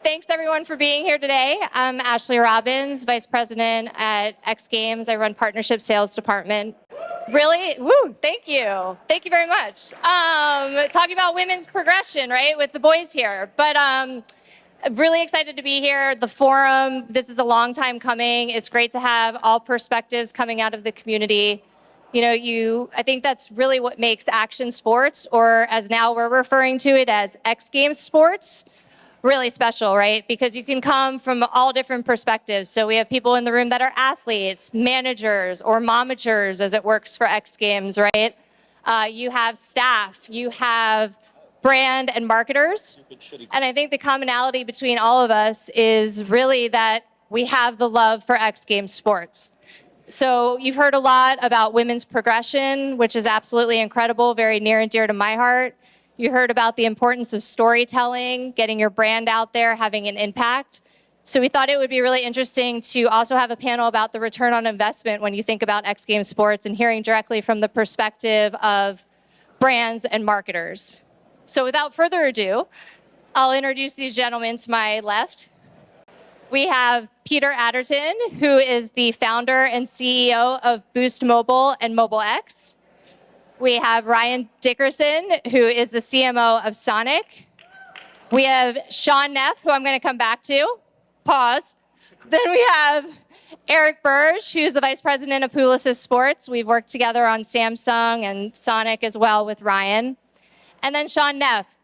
Thanks everyone for being here today. I'm Ashley Robbins, Vice President at X Games. I run Partnership Sales Department. Really? Woo, thank you. Thank you very much. Talking about women's progression, right, with the boys here. But I'm really excited to be here. The forum, this is a long time coming. It's great to have all perspectives coming out of the community. I think that's really what makes action sports, or as now we're referring to it as X Games sports, really special, right? Because you can come from all different perspectives. So we have people in the room that are athletes, managers, or momagers, as it works for X Games, right? You have staff, you have brand and marketers. And I think the commonality between all of us is really that we have the love for X Games sports. So you've heard a lot about women's progression, which is absolutely incredible, very near and dear to my heart. You heard about the importance of storytelling, getting your brand out there, having an impact. So we thought it would be really interesting to also have a panel about the return on investment when you think about X Games sports and hearing directly from the perspective of brands and marketers. So without further ado, I'll introduce these gentlemen to my left. We have Peter Adderton, who is the founder and CEO of Boost Mobile and MobileX. We have Ryan Dickerson, who is the CMO of Sonic. We have Shaun Neff, who I'm going to come back to. Pause. Then we have Eric Burge, who's the Vice President of Publicis Sports. We've worked together on Samsung and Sonic as well with Ryan. And then Shaun Neff,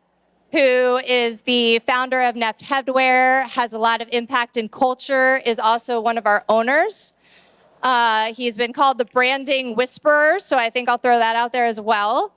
who is the founder of Neff Headwear, has a lot of impact in culture, is also one of our owners. He's been called the branding whisperer, so I think I'll throw that out there as well.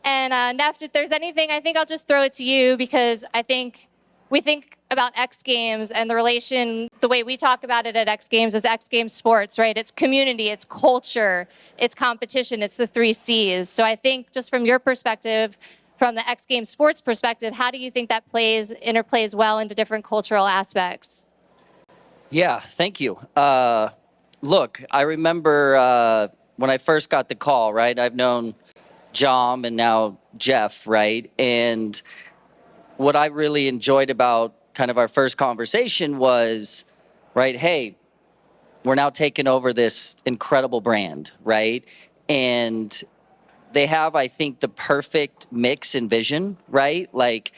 And Neff, if there's anything, I think I'll just throw it to you, because I think we think about X Games and the way we talk about it at X Games is X Games sports, right? It's community, it's culture, it's competition, it's the 3 C's. So I think just from your perspective, from the X Games sports perspective, how do you think that interplays well into different cultural aspects? Yeah, thank you. Look, I remember when I first got the call, right? I've known John and now Jeff, right? And what I really enjoyed about kind of our first conversation was, right, hey, we're now taking over this incredible brand, right? And they have, I think, the perfect mix and vision, right? Like,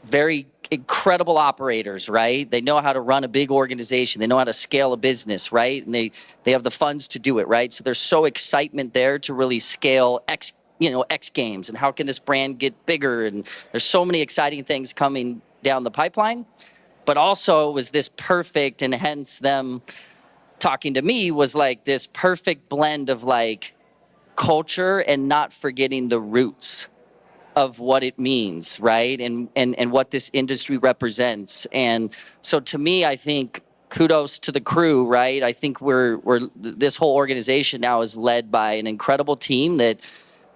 very incredible operators, right? They know how to run a big organization. They know how to scale a business, right? And they have the funds to do it, right? So there's so excitement there to really scale X Games, and how can this brand get bigger? And there's so many exciting things coming down the pipeline. But also it was this perfect, and hence them talking to me was like this perfect blend of like culture and not forgetting the roots of what it means, right? And what this industry represents. And so to me, I think kudos to the crew, right? I think this whole organization now is led by an incredible team that,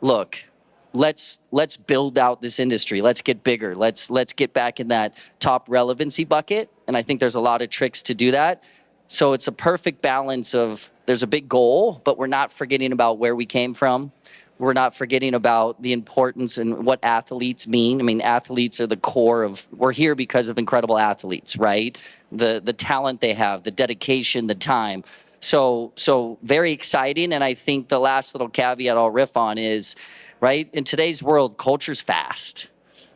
look, let's build out this industry. Let's get bigger. Let's get back in that top relevancy bucket. And I think there's a lot of tricks to do that. So it's a perfect balance of, there's a big goal, but we're not forgetting about where we came from. We're not forgetting about the importance and what athletes mean. I mean, athletes are the core of, we're here because of incredible athletes, right? The talent they have, the dedication, the time. So very exciting. And I think the last little caveat I'll riff on is, right, in today's world, culture's fast.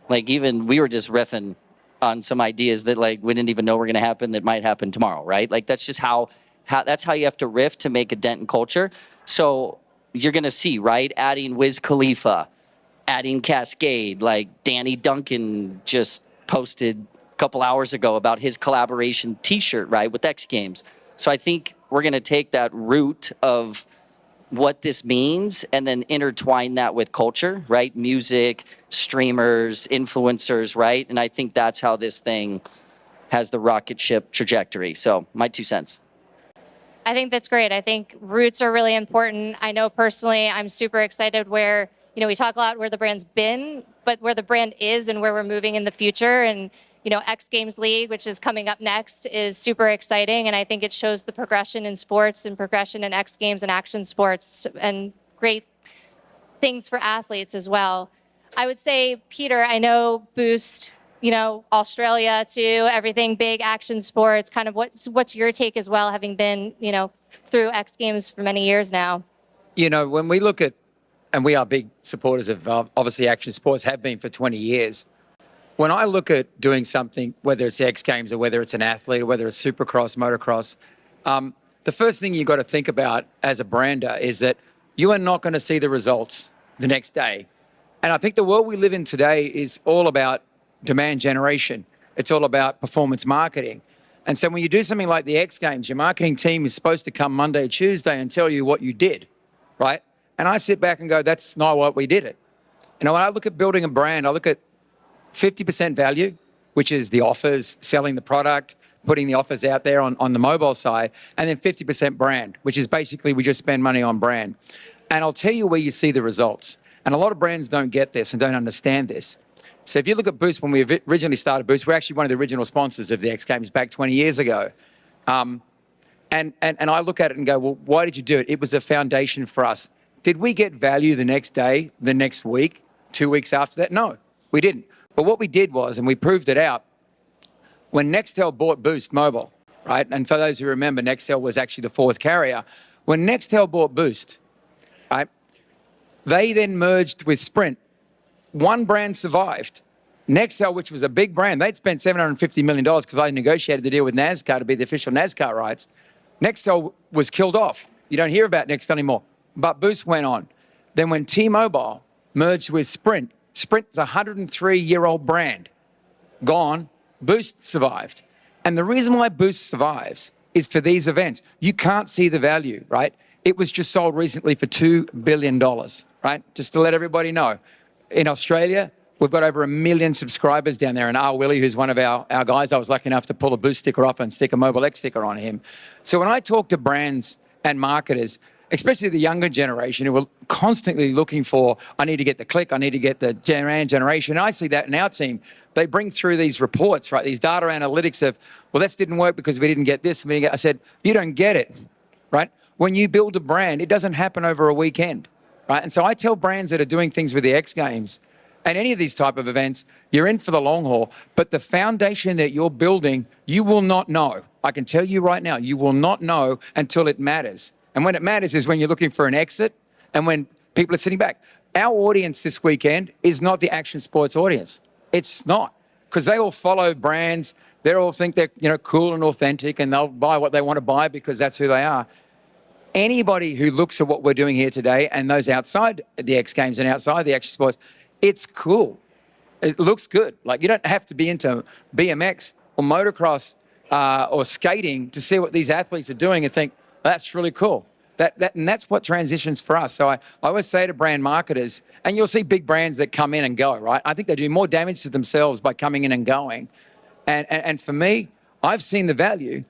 Like, even we were just riffing on some ideas that like we didn't even know were going to happen that might happen tomorrow, right? Like, that's just how that's how you have to riff to make a dent in culture. So you're going to see, right, adding Wiz Khalifa, adding Cascade, like Danny Duncan just posted a couple hours ago about his collaboration t-shirt, right, with X Games. So I think we're going to take that root of what this means and then intertwine that with culture, right? Music, streamers, influencers, right? And I think that's how this thing has the rocket ship trajectory. So my 2 cents. I think that's great. I think roots are really important. I know personally, I'm super excited where, we talk a lot where the brand's been, but where the brand is and where we're moving in the future. And, X Games League, which is coming up next, is super exciting. And I think it shows the progression in sports and progression in X Games and action sports and great things for athletes as well. I would say, Peter, I know Boost, Australia to everything big action sports. Kind of what's your take as well, having been, through X Games for many years now? When we look at, and we are big supporters of obviously action sports, have been for 20 years. When I look at doing something, whether it's X Games or whether it's an athlete or whether it's supercross, motocross, the first thing you've got to think about as a brander is that you are not going to see the results the next day. And I think the world we live in today is all about demand generation. It's all about performance marketing. And so when you do something like the X Games, your marketing team is supposed to come Monday, Tuesday and tell you what you did, right? And I sit back and go, that's not what we did it. When I look at building a brand, I look at 50% value, which is the offers, selling the product, putting the offers out there on the mobile side, and then 50% brand, which is basically we just spend money on brand. And I'll tell you where you see the results. And a lot of brands don't get this and don't understand this. So if you look at Boost, when we originally started Boost, we're actually one of the original sponsors of the X Games back 20 years ago. And I look at it and go, well, why did you do it? It was a foundation for us. Did we get value the next day, the next week, 2 weeks after that? No, we didn't. But what we did was, and we proved it out, when Nextel bought Boost Mobile, right? And for those who remember, Nextel was actually the fourth carrier. When Nextel bought Boost, right, they then merged with Sprint. One brand survived. Nextel, which was a big brand, they'd spent $750 million because I negotiated the deal with NASCAR to be the official NASCAR rights. Nextel was killed off. You don't hear about Nextel anymore. But Boost went on. Then when T-Mobile merged with Sprint, Sprint's a 103-year-old brand. Gone. Boost survived. And the reason why Boost survives is for these events. You can't see the value, right? It was just sold recently for $2 billion, right? Just to let everybody know. In Australia, we've got over 1 million subscribers down there. And R. Willie, who's one of our guys, I was lucky enough to pull a Boost sticker off and stick a MobileX sticker on him. So when I talk to brands and marketers, especially the younger generation who are constantly looking for, I need to get the click, I need to get the generation. And I see that in our team. They bring through these reports, right? These data analytics of, well, this didn't work because we didn't get this. I said, you don't get it, right? When you build a brand, it doesn't happen over a weekend, right? And so I tell brands that are doing things with the X Games and any of these type of events, you're in for the long haul, but the foundation that you're building, you will not know. I can tell you right now, you will not know until it matters. And when it matters is when you're looking for an exit and when people are sitting back. Our audience this weekend is not the action sports audience. It's not, because they all follow brands. They all think they're cool and authentic and they'll buy what they want to buy because that's who they are. Anybody who looks at what we're doing here today and those outside the X Games and outside the action sports, it's cool. It looks good. Like you don't have to be into BMX or motocross or skating to see what these athletes are doing and think, that's really cool. And that's what transitions for us. So I always say to brand marketers, and you'll see big brands that come in and go, right? I think they do more damage to themselves by coming in and going. And for me, I've seen the value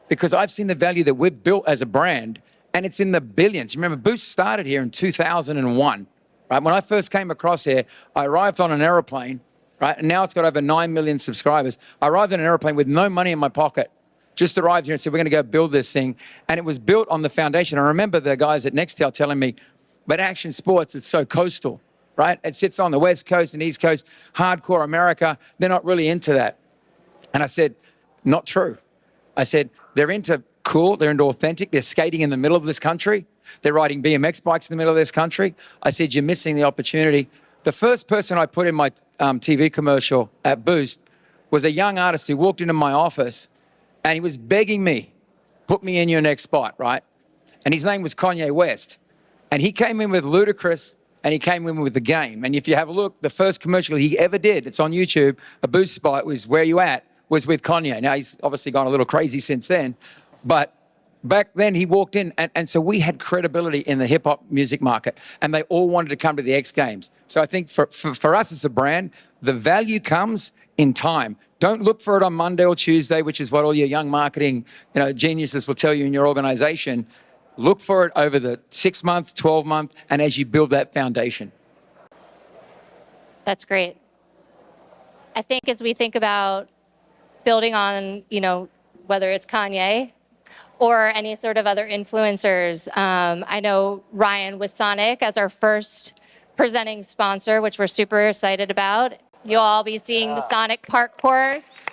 because I've seen the value that we've built as a brand, and it's in the billions. You remember, Boost started here in 2001, right? When I first came across here, I arrived on an aeroplane, right? And now it's got over 9 million subscribers. I arrived on an aeroplane with no money in my pocket. Just arrived here and said, we're going to go build this thing. And it was built on the foundation. I remember the guys at Nextel telling me, but action sports, it's so coastal, right? It sits on the West Coast and East Coast, hardcore America. They're not really into that. And I said, not true. I said, they're into cool, they're into authentic. They're skating in the middle of this country. They're riding BMX bikes in the middle of this country. I said, you're missing the opportunity. The first person I put in my TV commercial at Boost was a young artist who walked into my office and he was begging me, put me in your next spot, right? And his name was Kanye West. And he came in with Ludacris and he came in with The Game. And if you have a look, the first commercial he ever did, it's on YouTube, a Boost spot was Where You At, was with Kanye. Now he's obviously gone a little crazy since then, but back then he walked in and so we had credibility in the hip hop music market and they all wanted to come to the X Games. So I think for us as a brand, the value comes in time. Don't look for it on Monday or Tuesday, which is what all your young marketing geniuses will tell you in your organization. Look for it over the 6 month, 12 month, and as you build that foundation. That's great. I think as we think about building on, whether it's Kanye or any sort of other influencers, I know Ryan with Sonic as our first presenting sponsor, which we're super excited about. You'll all be seeing the Sonic Park course.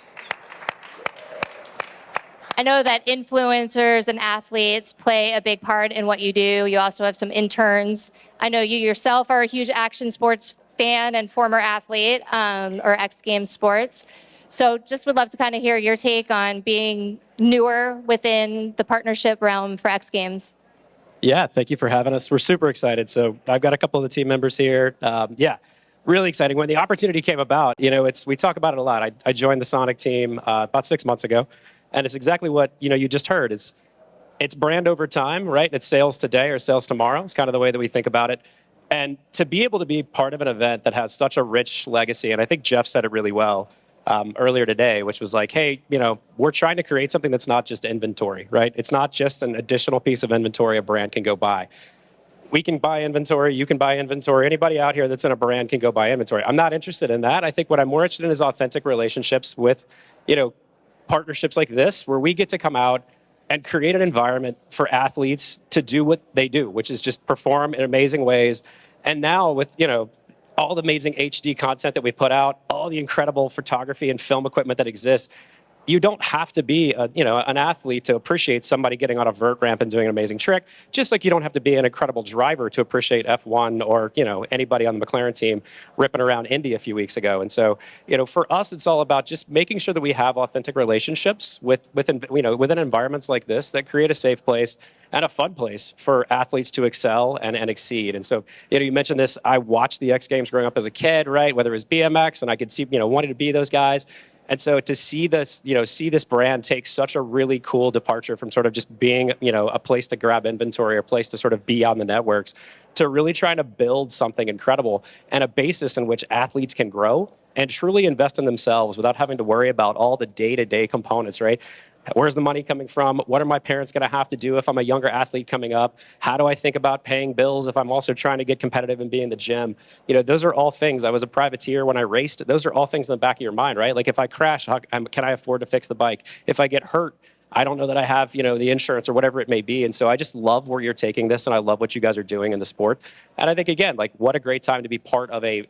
I know that influencers and athletes play a big part in what you do. You also have some interns. I know you yourself are a huge action sports fan and former athlete, or X Games sports. So just would love to kind of hear your take on being newer within the partnership realm for X Games. Yeah, thank you for having us. We're super excited. So I've got a couple of the team members here. Yeah, really exciting. When the opportunity came about, we talk about it a lot. I joined the Sonic team about 6 months ago, and it's exactly what you just heard. It's brand over time, right? It's sales today or sales tomorrow. It's kind of the way that we think about it. And to be able to be part of an event that has such a rich legacy, and I think Jeff said it really well earlier today, which was like, hey, we're trying to create something that's not just inventory, right? It's not just an additional piece of inventory a brand can go buy. We can buy inventory, you can buy inventory, anybody out here that's in a brand can go buy inventory. I'm not interested in that. I think what I'm more interested in is authentic relationships with, partnerships like this, where we get to come out and create an environment for athletes to do what they do, which is just perform in amazing ways. And now with, all the amazing HD content that we put out, all the incredible photography and film equipment that exists, you don't have to be an athlete to appreciate somebody getting on a vert ramp and doing an amazing trick, just like you don't have to be an incredible driver to appreciate F1 or anybody on the McLaren team ripping around Indy a few weeks ago. And so for us, it's all about just making sure that we have authentic relationships within environments like this that create a safe place and a fun place for athletes to excel and exceed. And so, you mentioned this, I watched the X Games growing up as a kid, right? Whether it was BMX, and I could see, wanted to be those guys. And so to see this, see this brand take such a really cool departure from sort of just being, a place to grab inventory or a place to sort of be on the networks to really trying to build something incredible and a basis in which athletes can grow and truly invest in themselves without having to worry about all the day-to-day components, right? Where's the money coming from? What are my parents going to have to do if I'm a younger athlete coming up? How do I think about paying bills if I'm also trying to get competitive and be in the gym? Those are all things. I was a privateer when I raced. Those are all things in the back of your mind, right? Like if I crash, can I afford to fix the bike? If I get hurt, I don't know that I have, the insurance or whatever it may be. And so I just love where you're taking this, and I love what you guys are doing in the sport. And I think, again, like what a great time to be part of a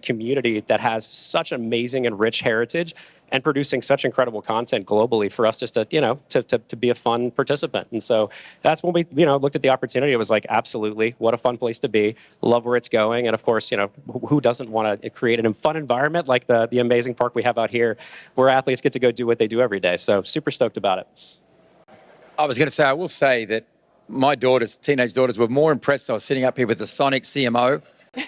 community that has such amazing and rich heritage and producing such incredible content globally for us just to be a fun participant. And so that's when we, looked at the opportunity. It was like, absolutely, what a fun place to be. Love where it's going. And of course, who doesn't want to create a fun environment like the amazing park we have out here where athletes get to go do what they do every day. So super stoked about it. I was going to say, I will say that my teenage daughters were more impressed. I was sitting up here with the Sonic CMO.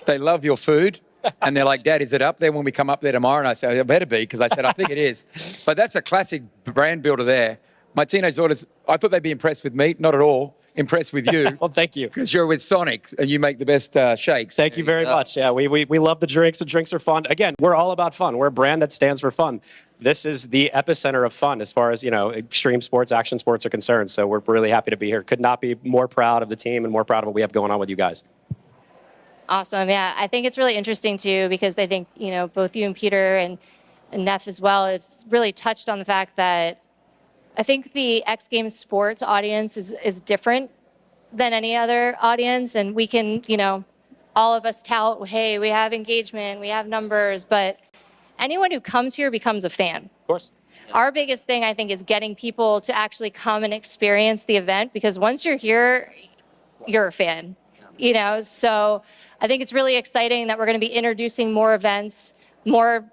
They love your food. And they're like, Dad, is it up there when we come up there tomorrow? And I said, it better be, because I said, I think it is. But that's a classic brand builder there. My teenage daughters, I thought they'd be impressed with me. Not at all. Impressed with you. Well, thank you. Because you're with Sonic and you make the best shakes. Thank you very much. Yeah, we love the drinks. The drinks are fun. Again, we're all about fun. We're a brand that stands for fun. This is the epicenter of fun as far as, extreme sports, action sports are concerned. So we're really happy to be here. Could not be more proud of the team and more proud of what we have going on with you guys. Awesome. Yeah, I think it's really interesting too, because I think, both you and Peter and Neff as well have really touched on the fact that I think the X Games sports audience is different than any other audience. And we can, all of us tout, hey, we have engagement, we have numbers, but anyone who comes here becomes a fan. Of course. Our biggest thing, I think, is getting people to actually come and experience the event, because once you're here, you're a fan, so I think it's really exciting that we're going to be introducing more events, more,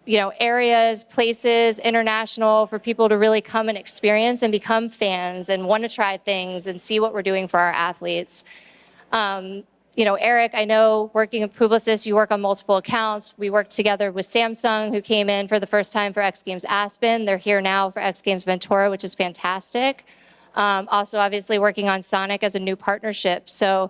areas, places, international, for people to really come and experience and become fans and want to try things and see what we're doing for our athletes. Eric, I know working at Publicis, you work on multiple accounts. We worked together with Samsung, who came in for the first time for X Games Aspen. They're here now for X Games Ventura, which is fantastic. Also, obviously, working on Sonic as a new partnership. So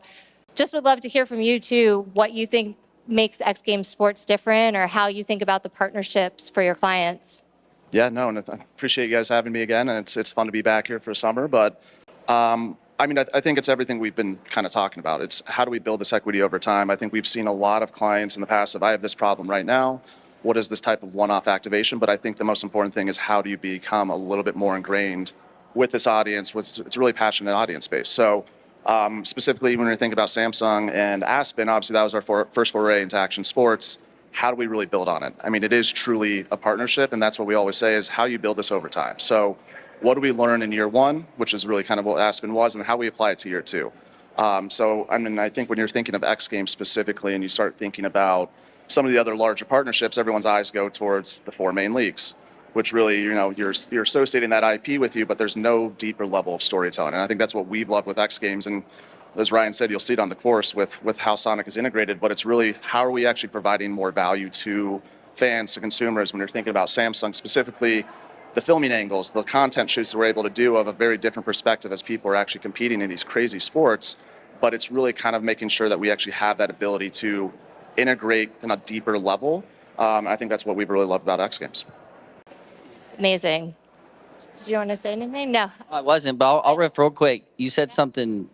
just would love to hear from you, too, what you think makes X Games sports different, or how you think about the partnerships for your clients. Yeah, no, and I appreciate you guys having me again, and it's fun to be back here for summer. But I think it's everything we've been kind of talking about. It's how do we build this equity over time? I think we've seen a lot of clients in the past of, I have this problem right now. What is this type of one-off activation? But I think the most important thing is how do you become a little bit more ingrained with this audience? It's a really passionate audience base. So specifically when we think about Samsung and Aspen, obviously that was our first foray into action sports. how do we really build on it? I mean, it is truly a partnership, and that's what we always say is how do you build this over time? So what do we learn in year one, which is really kind of what Aspen was, and how we apply it to year two. So, I mean, I think when you're thinking of X Games specifically and you start thinking about some of the other larger partnerships, everyone's eyes go towards the 4 main leagues, which really, you're associating that IP with you, but there's no deeper level of storytelling. And I think that's what we've loved with X Games. And as Ryan said, you'll see it on the course with how Sonic is integrated, but it's really how are we actually providing more value to fans, to consumers when you're thinking about Samsung specifically, the filming angles, the content shoots that we're able to do of a very different perspective as people are actually competing in these crazy sports. But it's really kind of making sure that we actually have that ability to integrate in a deeper level. I think that's what we've really loved about X Games. Amazing. Did you want to say anything? No. I wasn't, but I'll riff real quick. You said something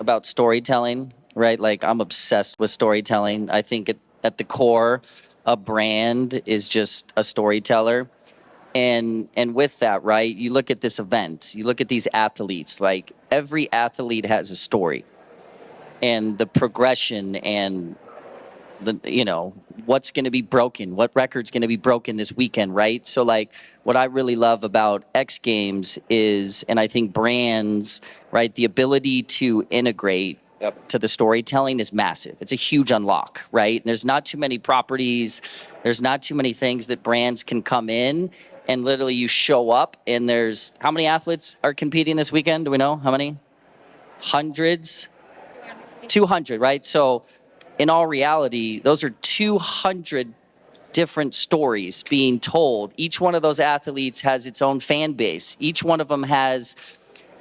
about storytelling, right? Like I'm obsessed with storytelling. I think at the core, a brand is just a storyteller. And with that, right, you look at this event, you look at these athletes, like every athlete has a story. And the progression and what's going to be broken, what record's going to be broken this weekend, right? So like what I really love about X Games is, and I think brands, right, the ability to integrate to the storytelling is massive. It's a huge unlock, right? And there's not too many properties, there's not too many things that brands can come in and literally you show up and there's, how many athletes are competing this weekend? Do we know how many? Hundreds? 200, right? So in all reality, those are 200 different stories being told. Each one of those athletes has its own fan base. Each one of them has,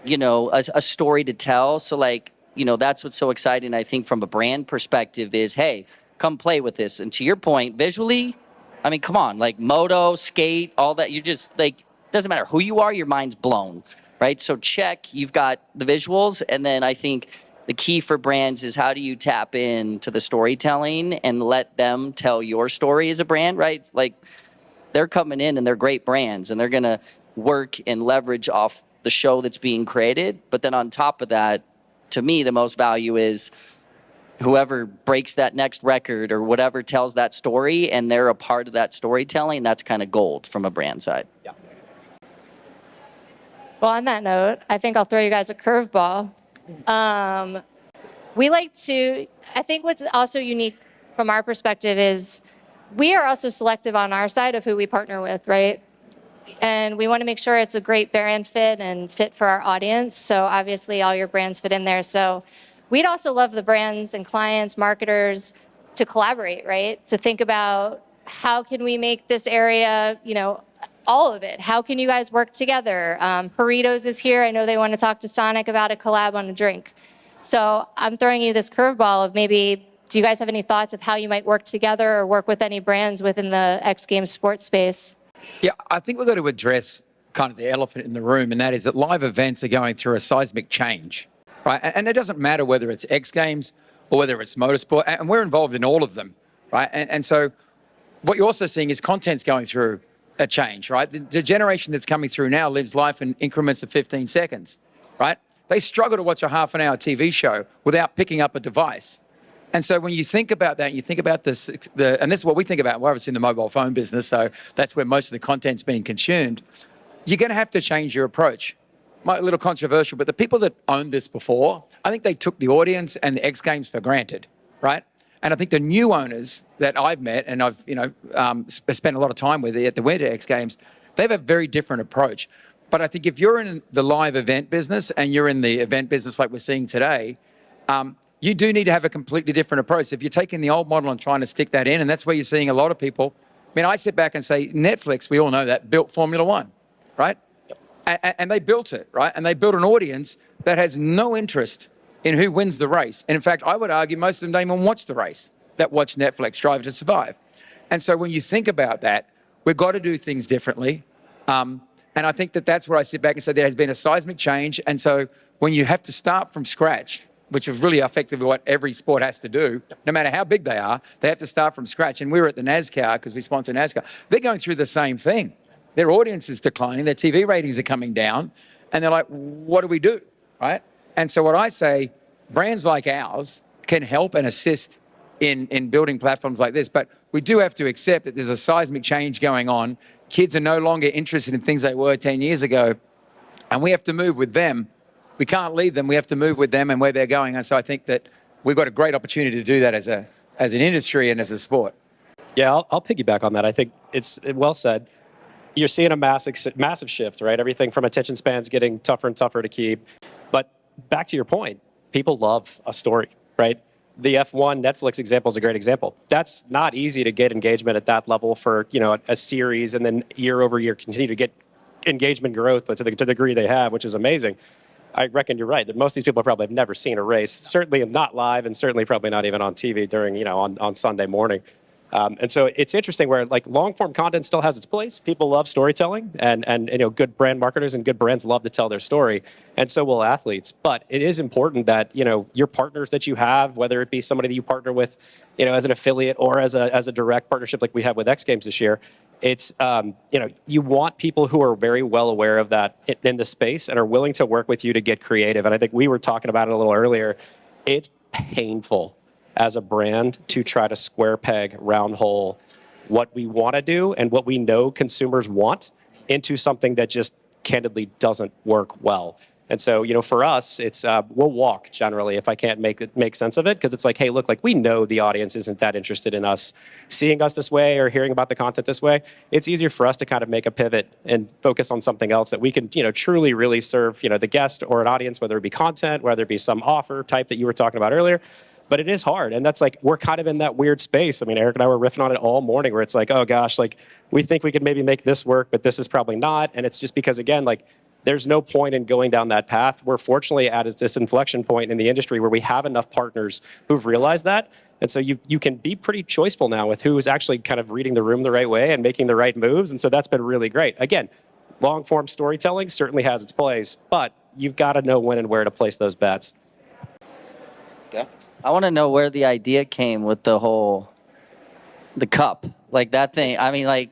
a story to tell. So like, that's what's so exciting, I think, from a brand perspective is, hey, come play with this. And to your point, visually, I mean, come on, like moto, skate, all that. You're just like, doesn't matter who you are, your mind's blown, right? So check, you've got the visuals. And then I think the key for brands is how do you tap into the storytelling and let them tell your story as a brand, right? Like they're coming in and they're great brands and they're going to work and leverage off the show that's being created. But then on top of that, to me, the most value is whoever breaks that next record or whatever tells that story and they're a part of that storytelling, that's kind of gold from a brand side. Yeah. Well, on that note, I think I'll throw you guys a curveball. We like to, I think what's also unique from our perspective is we are also selective on our side of who we partner with, right? And we want to make sure it's a great brand fit and fit for our audience. So obviously all your brands fit in there. So we'd also love the brands and clients, marketers to collaborate, right? To think about how can we make this area, all of it. How can you guys work together? Burritos is here. I know they want to talk to Sonic about a collab on a drink. So I'm throwing you this curveball of maybe, do you guys have any thoughts of how you might work together or work with any brands within the X Games sports space? Yeah, I think we've got to address kind of the elephant in the room, and that is that live events are going through a seismic change, right? And it doesn't matter whether it's X Games or whether it's motorsport, and we're involved in all of them, right? And so what you're also seeing is content's going through a change, right? The generation that's coming through now lives life in increments of 15 seconds, right? They struggle to watch a half an hour TV show without picking up a device. And so when you think about that, you think about this, and this is what we think about. We're obviously in the mobile phone business, so that's where most of the content's being consumed. You're going to have to change your approach. A little controversial, but the people that owned this before, I think they took the audience and the X Games for granted, right? And I think the new owners that I've met and I've spent a lot of time with at the Winter X Games, they have a very different approach. But I think if you're in the live event business and you're in the event business like we're seeing today, you do need to have a completely different approach. If you're taking the old model and trying to stick that in, and that's where you're seeing a lot of people. I mean, I sit back and say, Netflix, we all know that, built Formula One, right? And they built it, right? And they built an audience that has no interest in who wins the race. And in fact, I would argue most of them don't even watch the race that watch Netflix Drive to Survive. And so when you think about that, we've got to do things differently. And I think that that's where I sit back and say there has been a seismic change. And so when you have to start from scratch, which is really effectively what every sport has to do, no matter how big they are, they have to start from scratch. And we were at the NASCAR because we sponsor NASCAR. They're going through the same thing. Their audience is declining, their TV ratings are coming down, and they're like, what do we do, right? And so what I say, brands like ours can help and assist in building platforms like this, but we do have to accept that there's a seismic change going on. Kids are no longer interested in things they were 10 years ago, and we have to move with them. We can't lead them. We have to move with them and where they're going. And so I think that we've got a great opportunity to do that as an industry and as a sport. Yeah, I'll piggyback on that. I think it's well said. You're seeing a massive shift, right? Everything from attention spans getting tougher and tougher to keep. But back to your point, people love a story, right? The F1 Netflix example is a great example. That's not easy to get engagement at that level for, a series, and then year over year continue to get engagement growth to the degree they have, which is amazing. I reckon you're right that most of these people probably have never seen a race, certainly not live, and certainly probably not even on TV during, on Sunday morning. And so it's interesting where like long form content still has its place. People love storytelling, and good brand marketers and good brands love to tell their story, and so will athletes. But it is important that your partners that you have, whether it be somebody that you partner with, as an affiliate or as a direct partnership like we have with X Games this year. It's you want people who are very well aware of that in the space and are willing to work with you to get creative. And I think we were talking about it a little earlier. It's painful as a brand to try to square peg, round hole what we want to do and what we know consumers want into something that just candidly doesn't work well. And so, for us, it's we'll walk generally if I can't make sense of it, because it's like, hey, look, like we know the audience isn't that interested in us seeing us this way or hearing about the content this way. It's easier for us to kind of make a pivot and focus on something else that we can, truly really serve, the guest or an audience, whether it be content, whether it be some offer type that you were talking about earlier. But it is hard. And that's like, we're kind of in that weird space. I mean, Eric and I were riffing on it all morning where it's like, oh gosh, like we think we could maybe make this work, but this is probably not. And it's just because, again, like there's no point in going down that path. We're fortunately at this inflection point in the industry where we have enough partners who've realized that. And so you can be pretty choiceful now with who is actually kind of reading the room the right way and making the right moves. And so that's been really great. Again, long form storytelling certainly has its place, but you've got to know when and where to place those bets. Yeah. I want to know where the idea came with the cup, like that thing. I mean,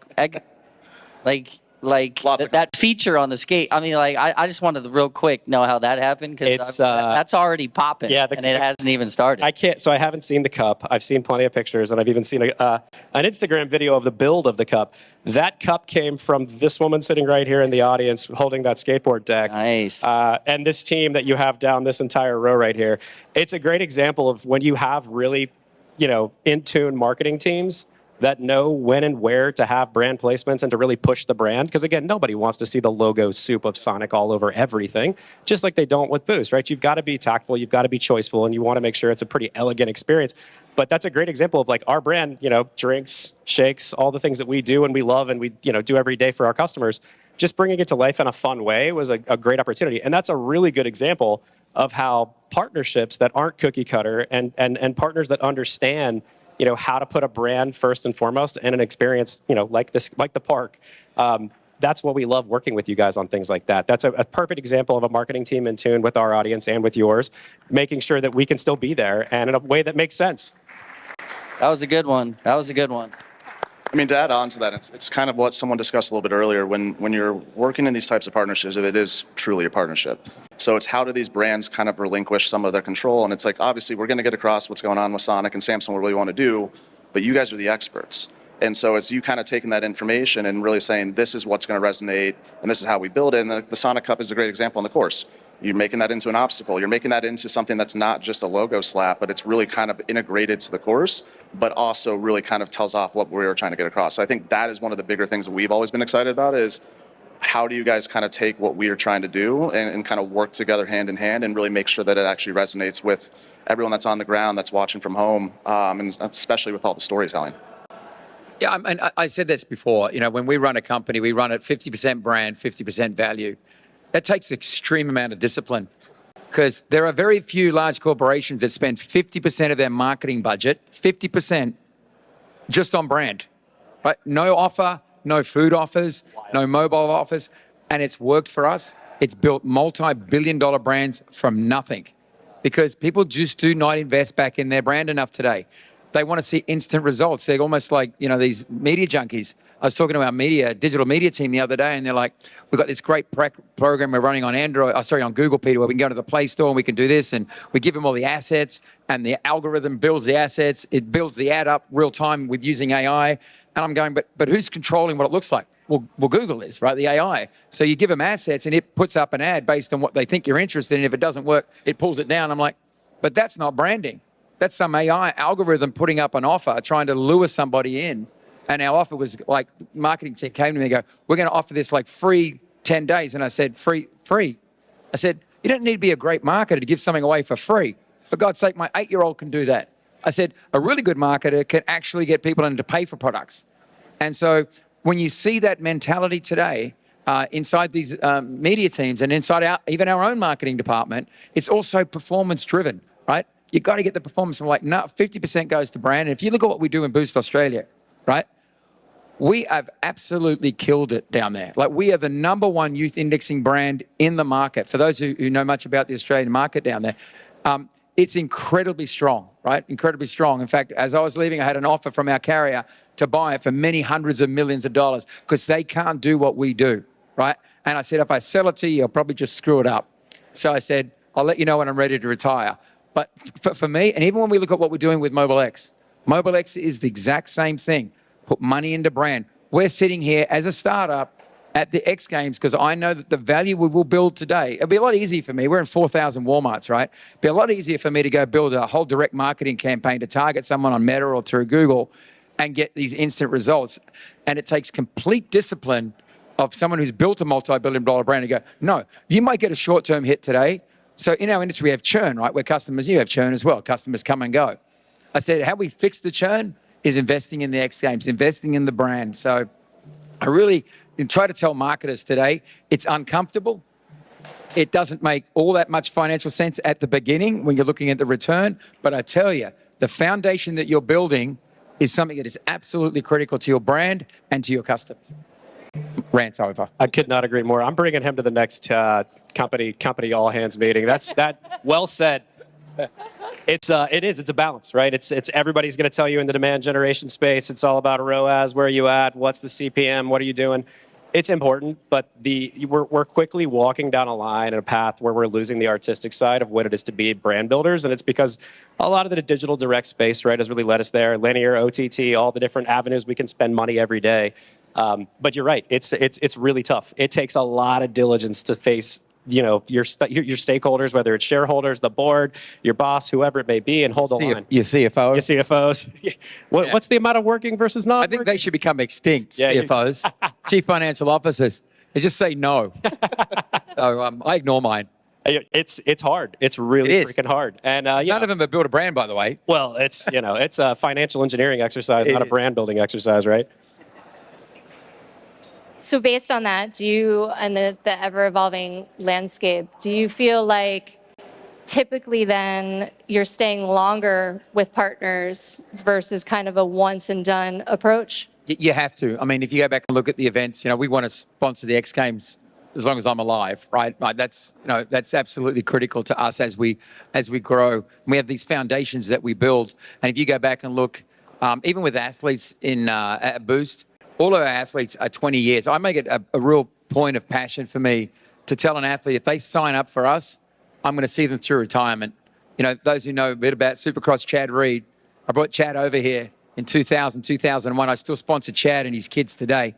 that feature on the skate. I mean, I just wanted to real quick know how that happened, because that's already popping, and it hasn't even started. I haven't seen the cup. I've seen plenty of pictures, and I've even seen an Instagram video of the build of the cup. That cup came from this woman sitting right here in the audience holding that skateboard deck. Nice. And this team that you have down this entire row right here. It's a great example of when you have really, in tune marketing teams that know when and where to have brand placements and to really push the brand. Because again, nobody wants to see the logo soup of Sonic all over everything, just like they don't with Boost, right? You've got to be tactful, you've got to be choiceful, and you want to make sure it's a pretty elegant experience. But that's a great example of like our brand, drinks, shakes, all the things that we do and we love and we, do every day for our customers. Just bringing it to life in a fun way was a great opportunity. And that's a really good example of how partnerships that aren't cookie cutter and partners that understand how to put a brand first and foremost and an experience, like the park. That's what we love working with you guys on things like that. That's a perfect example of a marketing team in tune with our audience and with yours, making sure that we can still be there and in a way that makes sense. That was a good one. I mean, to add on to that, it's kind of what someone discussed a little bit earlier. When you're working in these types of partnerships, it is truly a partnership. So it's how do these brands kind of relinquish some of their control? And it's like, obviously, we're going to get across what's going on with Sonic and Samsung, what we really want to do, but you guys are the experts. And so it's you kind of taking that information and really saying, this is what's going to resonate, and this is how we build it. And the Sonic Cup is a great example on the course. You're making that into an obstacle. You're making that into something that's not just a logo slap, but it's really kind of integrated to the course, but also really kind of tells off what we're trying to get across. So I think that is one of the bigger things that we've always been excited about is how do you guys kind of take what we are trying to do and kind of work together hand in hand and really make sure that it actually resonates with everyone that's on the ground, that's watching from home, and especially with all the storytelling. Yeah, and I said this before. When we run a company, we run it 50% brand, 50% value. That takes extreme amount of discipline, because there are very few large corporations that spend 50% of their marketing budget, 50%, just on brand, right? No offer, no food offers, no mobile offers, and it's worked for us. It's built multi-billion-dollar brands from nothing, because people just do not invest back in their brand enough today. They want to see instant results. They're almost like, these media junkies. I was talking to our digital media team the other day, and they're like, we've got this great program we're running on on Google, Peter, where we can go to the Play Store and we can do this, and we give them all the assets, and the algorithm builds the assets. It builds the ad up real time with using AI. And I'm going, but who's controlling what it looks like? Well, Google is, right? The AI. So you give them assets, and it puts up an ad based on what they think you're interested in. If it doesn't work, it pulls it down. I'm like, but that's not branding. That's some AI algorithm putting up an offer, trying to lure somebody in. And our offer was like, marketing team came to me and go, we're going to offer this like free 10 days. And I said, free. I said, you don't need to be a great marketer to give something away for free. For God's sake, my 8-year-old can do that. I said, a really good marketer can actually get people in to pay for products. And so when you see that mentality today inside these media teams and inside even our own marketing department, it's also performance driven, right? You've got to get the performance from 50% goes to brand. And if you look at what we do in Boost Australia, right? We have absolutely killed it down there. Like, we are the #1 youth indexing brand in the market. For those who know much about the Australian market down there, it's incredibly strong, right? Incredibly strong. In fact, as I was leaving, I had an offer from our carrier to buy it for many hundreds of millions of dollars because they can't do what we do, right? And I said, if I sell it to you, I'll probably just screw it up. So I said, I'll let you know when I'm ready to retire. But for me, and even when we look at what we're doing with MobileX, MobileX is the exact same thing. Put money into brand. We're sitting here as a startup at the X Games because I know that the value we will build today, it'll be a lot easier for me. We're in 4,000 Walmarts, right? It'll be a lot easier for me to go build a whole direct marketing campaign to target someone on Meta or through Google and get these instant results. And it takes complete discipline of someone who's built a multi-billion-dollar brand to go, no, you might get a short-term hit today. So in our industry, we have churn, right? Where you have churn as well. Customers come and go. I said, how we fix the churn is investing in the X Games, investing in the brand. So I really try to tell marketers today, it's uncomfortable. It doesn't make all that much financial sense at the beginning when you're looking at the return. But I tell you, the foundation that you're building is something that is absolutely critical to your brand and to your customers. Rant's over. I could not agree more. I'm bringing him to the next company all hands meeting. That's well said. It's a balance, right? It's everybody's going to tell you in the demand generation space. It's all about ROAS. Where are you at? What's the CPM? What are you doing? It's important, but we're quickly walking down a line and a path where we're losing the artistic side of what it is to be brand builders, and it's because a lot of the digital direct space, right, has really led us there. Linear, OTT, all the different avenues we can spend money every day. But you're right. It's really tough. It takes a lot of diligence to face your stakeholders, whether it's shareholders, the board, your boss, whoever it may be, and hold the line. Your CFOs. Your CFOs. What's the amount of working versus not? I think they should become extinct, CFOs. Chief Financial Officers. They just say no. So I ignore mine. It's hard. It's really freaking hard. And none of them have built a brand, by the way. Well, it's a financial engineering exercise, not a brand building exercise, right? So based on that, and the ever-evolving landscape, do you feel like typically then you're staying longer with partners versus kind of a once-and-done approach? You have to. I mean, if you go back and look at the events, we want to sponsor the X Games as long as I'm alive, right? That's absolutely critical to us as we grow. We have these foundations that we build, and if you go back and look, even with athletes at Boost, all of our athletes are 20 years. I make it a real point of passion for me to tell an athlete, if they sign up for us, I'm going to see them through retirement. Those who know a bit about Supercross Chad Reed, I brought Chad over here in 2000, 2001. I still sponsor Chad and his kids today,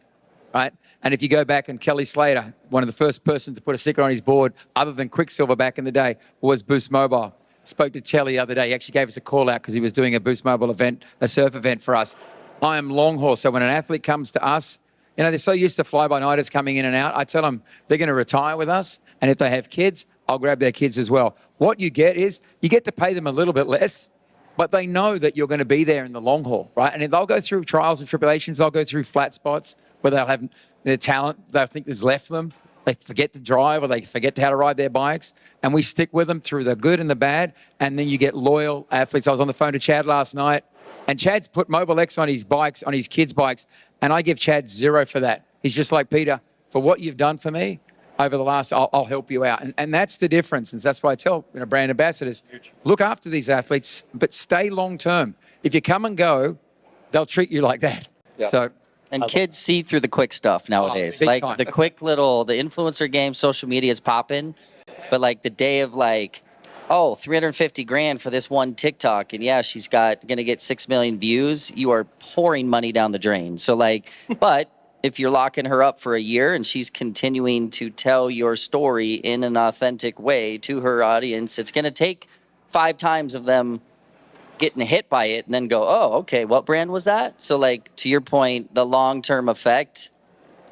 right? And if you go back and Kelly Slater, one of the first persons to put a sticker on his board, other than Quicksilver back in the day, was Boost Mobile. Spoke to Kelly the other day. He actually gave us a call out because he was doing a Boost Mobile event, a surf event for us. I am long haul. So when an athlete comes to us, they're so used to fly-by-nighters coming in and out. I tell them they're going to retire with us. And if they have kids, I'll grab their kids as well. What you get is you get to pay them a little bit less, but they know that you're going to be there in the long haul, right? And they'll go through trials and tribulations. They'll go through flat spots where they'll have their talent they'll think has left them. They forget to drive or they forget how to ride their bikes. And we stick with them through the good and the bad. And then you get loyal athletes. I was on the phone to Chad last night. And Chad's put MobileX on his bikes, on his kids' bikes, and I give Chad 0 for that. He's just like, Peter, for what you've done for me over the last, I'll help you out. And that's the difference. And that's why I tell brand ambassadors, look after these athletes, but stay long-term. if you come and go, they'll treat you like that. Yeah. So And kids see through the quick stuff nowadays. big Like time. the quick little, the influencer game, social media is popping. But like the day of like, oh, 350 grand for this one TikTok. And yeah, she's going to get 6 million views. You are pouring money down the drain. So like, but if you're locking her up for a year and she's continuing to tell your story in an authentic way to her audience, it's going to take 5 times of them getting hit by it and then go, oh, okay, what brand was that? So like, to your point, the long-term effect,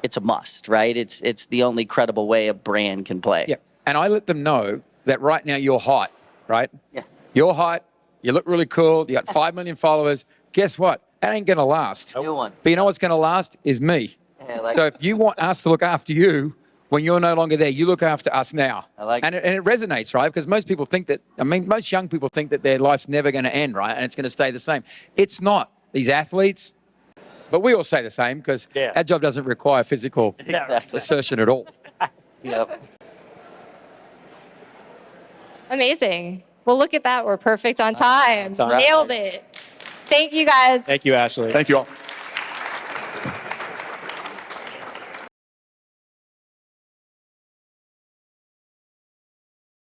it's a must, right? It's the only credible way a brand can play. yeah, and I let them know that right now you're hot, right? Yeah. You're hot. You look really cool. You got 5 million followers. Guess what? That ain't gonna last. New one. But you know what's gonna last is me. Yeah, I like So it. if you want us to look after you when you're no longer there, you look after us now. I like and it resonates, right? Because most people think that, I mean, most young people think that their life's never going to end, right? And it's going to stay the same. It's not. These athletes, but we all say the same because Yeah. our job doesn't require physical Exactly. assertion at all. Yep. Amazing. Well, look at that. We're perfect on time. Time. Nailed it. Thank you guys. Thank you, Ashley. Thank you all.